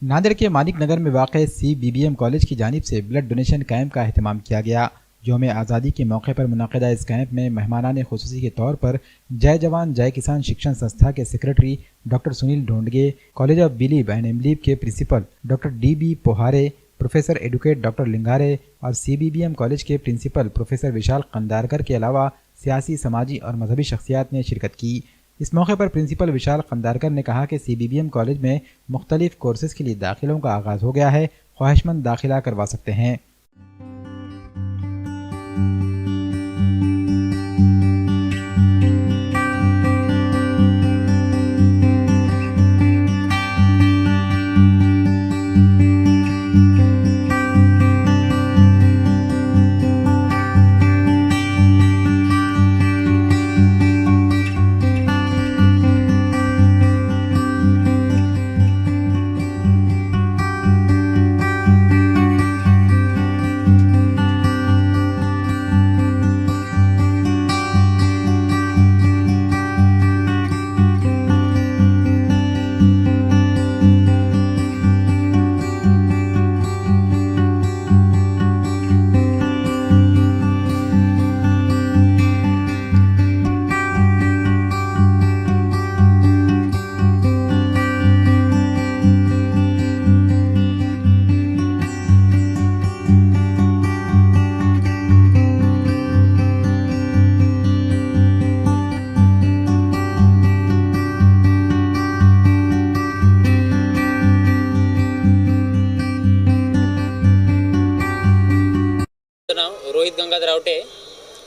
नांदेड़ के मानिक नगर में वाक़ CBBM college की जानिब से ब्लड डोनेशन कैंप का अहतमाम किया गया। यौम आज़ादी के मौके पर मुनक़दा इस कैंप में मेहमानान खुसूसी के तौर पर जय जवान जय किसान शिक्षण संस्था के secretary doctor Sunil Dhondge, college of बिलीव एंड एमलीव के principal doctor DB Pohare, professor advocate doctor Lingare और CBBM कॉलेज के प्रिंसिपल प्रोफेसर विशाल कंदारकर के अलावा सियासी, समाजी और मजहबी शख्सियात ने शिरकत की। इस मौके पर प्रिंसिपल विशाल कंदारकर ने कहा कि CBBM कॉलेज में मुख्तलिफ कोर्सेज के लिए दाखिलों का आगाज़ हो गया है, ख्वाहिशमंद दाखिला करवा सकते हैं।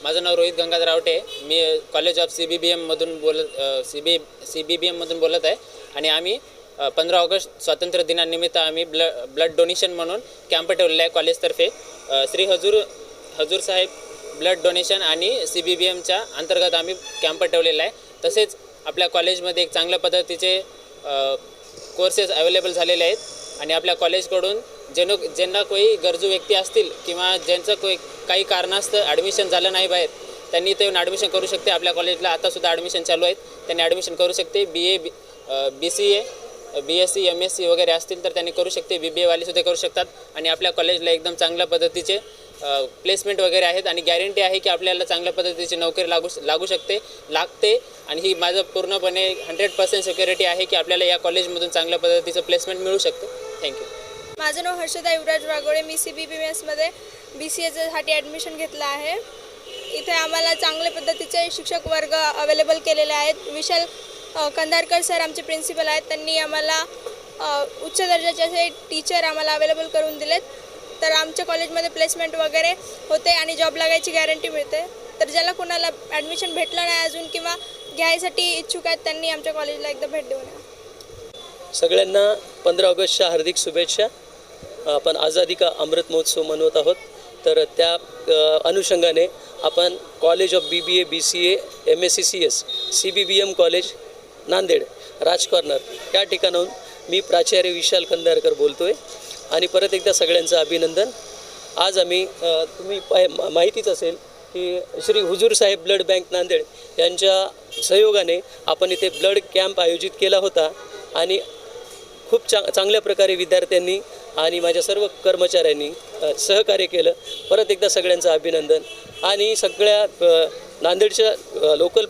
माझं नाव रोहित गंगाधर रावटे। मी कॉलेज ऑफ CBBM मधून बोलत आहे आणि आम्ही 15 ऑगस्ट स्वातंत्र्य दिनानिमित्त आम्ही ब्लड डोनेशन म्हणून कॅम्प ठेवलेला आहे कॉलेजतर्फे। श्री हजूर साहेब ब्लड डोनेशन आणि CBBMच्या अंतर्गत आम्ही कॅम्प ठेवलेला आहे। तसेच आपल्या कॉलेजमध्ये एक चांगल्या पद्धतीचे कोर्सेस अवेलेबल झालेले आहेत आणि आपल्या कॉलेजकडून ज्यांना कोई गरजू व्यक्ती असतील किंवा ज्यांचं काही कारणास्तव ॲडमिशन झालं नाही बाहेर, त्यांनी इथे येऊन ॲडमिशन करू शकते। आपल्या कॉलेजला आतासुद्धा ॲडमिशन चालू आहेत, त्यांनी ॲडमिशन करू शकते। BA BCA BSc MSc वगैरे असतील तर त्यांनी करू शकते। BBA वालेसुद्धा करू शकतात आणि आपल्या कॉलेजला एकदम चांगल्या पद्धतीचे प्लेसमेंट वगैरे आहेत आणि गॅरंटी आहे की आपल्याला चांगल्या पद्धतीची नोकरी लागते आणि ही माझं पूर्णपणे 100% सिक्युरिटी आहे की आपल्याला या कॉलेजमधून चांगल्या पद्धतीचं प्लेसमेंट मिळू शकते। थँक्यू। माझं नाव हर्षदा युवराज वाघोळे। मी CBBMमध्ये BCAसाठी ॲडमिशन घेतलं आहे। इथे आम्हाला चांगल्या पद्धतीचे शिक्षक वर्ग अवेलेबल केलेले आहेत। विशाल कंदारकर सर आमचे प्रिन्सिपल आहेत, त्यांनी आम्हाला उच्च दर्जाचे असे टीचर आम्हाला अवेलेबल करून दिलेत। तर आमच्या कॉलेजमध्ये प्लेसमेंट वगैरे होते आणि जॉब लागायची गॅरंटी मिळते। तर ज्याला कोणाला ॲडमिशन भेटलं नाही अजून किंवा घ्यायसाठी इच्छुक आहेत त्यांनी आमच्या कॉलेजला एकदा भेट देऊ नये। सगळ्यांना 15 ऑगस्टच्या हार्दिक शुभेच्छा। आपण आझादी का अमृत महोत्सव मनवत आहोत, तर त्या अनुषंगाने आपण college of BBA BCA MSc CS CBBM college Nanded Raj corner या ठिकाणाहून मी प्राचार्य विशाल कंदारकर बोलतोय आणि परत एकदा सगळ्यांचं अभिनंदन। आज आम्ही तुम्ही माहितीच असेल की श्री हुजूर साहेब ब्लड बँक नांदेड यांच्या सहयोगाने आपण इथे ब्लड कॅम्प आयोजित केला होता आणि खूप चांगल्या प्रकारे विद्यार्थ्यांनी आणि माझ्या सर्व कर्मचाऱ्यांनी सहकार्य केलं। परत एकदा सगळ्यांचं अभिनंदन आणि सगळ्या नांदेडच्या लोकल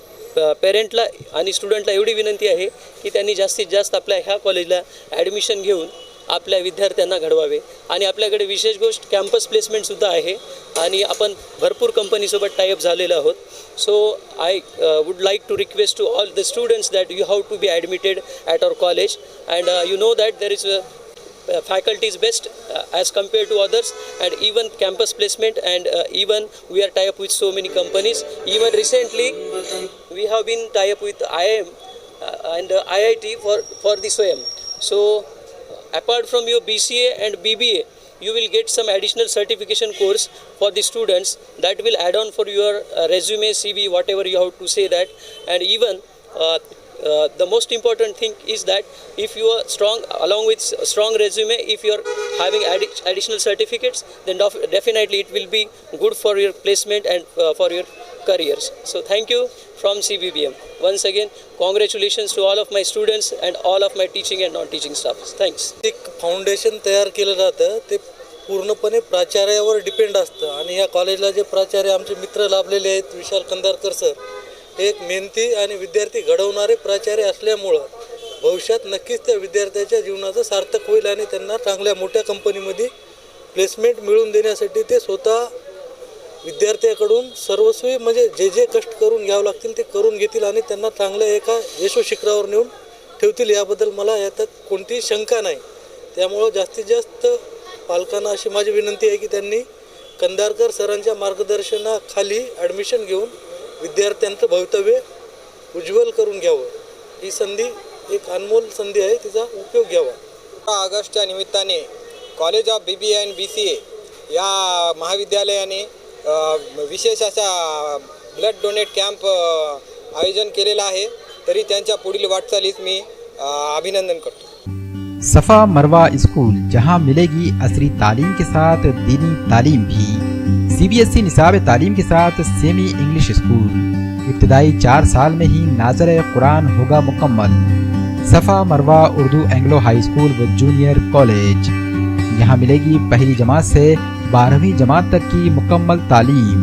पेरेंटला आणि स्टुडंटला एवढी विनंती आहे की त्यांनी जास्तीत जास्त आपल्या ह्या कॉलेजला ॲडमिशन घेऊन आपल्या विद्यार्थ्यांना घडवावे आणि आपल्याकडे विशेष गोष्ट कॅम्पस प्लेसमेंटसुद्धा आहे आणि आपण भरपूर कंपनीसोबत टायअप झालेलो आहोत। So I would like to request to all the students that you have to be admitted at our college and you know that there is faculty is best as compared to others, and even campus placement, and even we are tie up with so many companies. Even recently we have been tie up with IIM and IIT for the SWAYAM. So apart from your BCA and BBA, you will get some additional certification course for the students that will add on for your resume, CV, whatever you have to say that. And even the most important thing is that if you are strong, along with strong resume, if you are having additional certificates, then definitely it will be good for your placement and for your careers. So thank you. from CBBM. Once again, congratulations to all of my students and all of my teaching and non-teaching staff. Thanks. एक foundation तयार केलं जातं ते पूर्णपणे प्राचार्यावर depend असतं आणि ह्या कॉलेजला जे प्राचार्य आमचे मित्र लाभलेले आहेत विशाल कंधारकर सर, हे एक मेहनती आणि विद्यार्थी घडवणारे प्राचार्य असल्यामुळं भविष्यात नक्कीच त्या विद्यार्थ्याच्या जीवनाचं सार्थक होईल आणि त्यांना चांगल्या मोठ्या कंपनीमध्ये प्लेसमेंट मिळवून देण्यासाठी ते स्वतः विद्यार्थ्याकडून सर्वस्वी म्हणजे जे जे कष्ट करून घ्यावं लागतील ते करून घेतील आणि त्यांना चांगल्या एका यशोशिखरावर नेऊन ठेवतील, याबद्दल मला याच्यात कोणतीही शंका नाही. त्यामुळं जास्तीत जास्त पालकांना अशी माझी विनंती आहे की त्यांनी कंधारकर सरांच्या मार्गदर्शनाखाली ॲडमिशन घेऊन विद्यार्थ्यांचं भवितव्य उज्ज्वल करून घ्यावं. ही संधी एक अनमोल संधी आहे, तिचा उपयोग घ्यावा. 15 ऑगस्टच्या निमित्ताने college of BBA and BCA या महाविद्यालयाने विशेष अशा ब्लड डोनेट कॅम्प आयोजन केलेला आहे. तरी त्यांच्या पुढील वाटचालीस मी अभिनंदन करतो. सफ़ा मरवा स्कूल, जहां मिलेगी असरी तालीम के साथ दीनी तालीम भी. CBSE निसाब तालीम के साथ सेमी इंग्लिश स्कूल. इब्तदाई 4 साल में ही नाज़र कुरान होगा मुकम्मल. सफ़ा मरवा उर्दू एंग्लो हाई स्कूल व जूनियर कॉलेज. यहाँ मिलेगी पहली जमात से 12वीं जमात तक की मुकम्मल तालीम.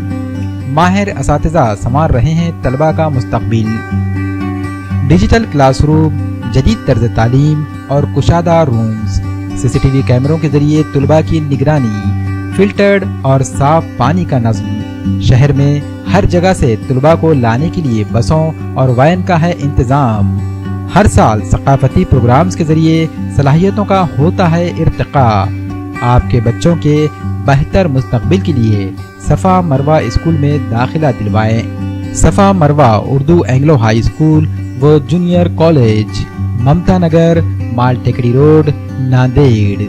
माहिर असातिज़ा संवार रहे हैं तलबा का मुस्तकबिल. डिजिटल क्लासरूम, जदीद तर्ज तालीम और कुशादा रूम्स, CCTV कैमरों के जरिए तलबा की निगरानी, फिल्टर्ड और साफ पानी का नज़्म. शहर में हर जगह से तलबा को लाने के लिए बसों और वैन का है इंतज़ाम. हर साल सकाफती प्रोग्राम्स के जरिए सलाहियतों का होता है इर्तिका. आपके बच्चों के बेहतर मुस्तकबिल के लिए सफ़ा मरवा स्कूल में दाखिला दिलवाएं. सफ़ा मरवा उर्दू एंग्लो हाई स्कूल व जूनियर कॉलेज, ममता नगर, माल टेकड़ी रोड, नांदेड़.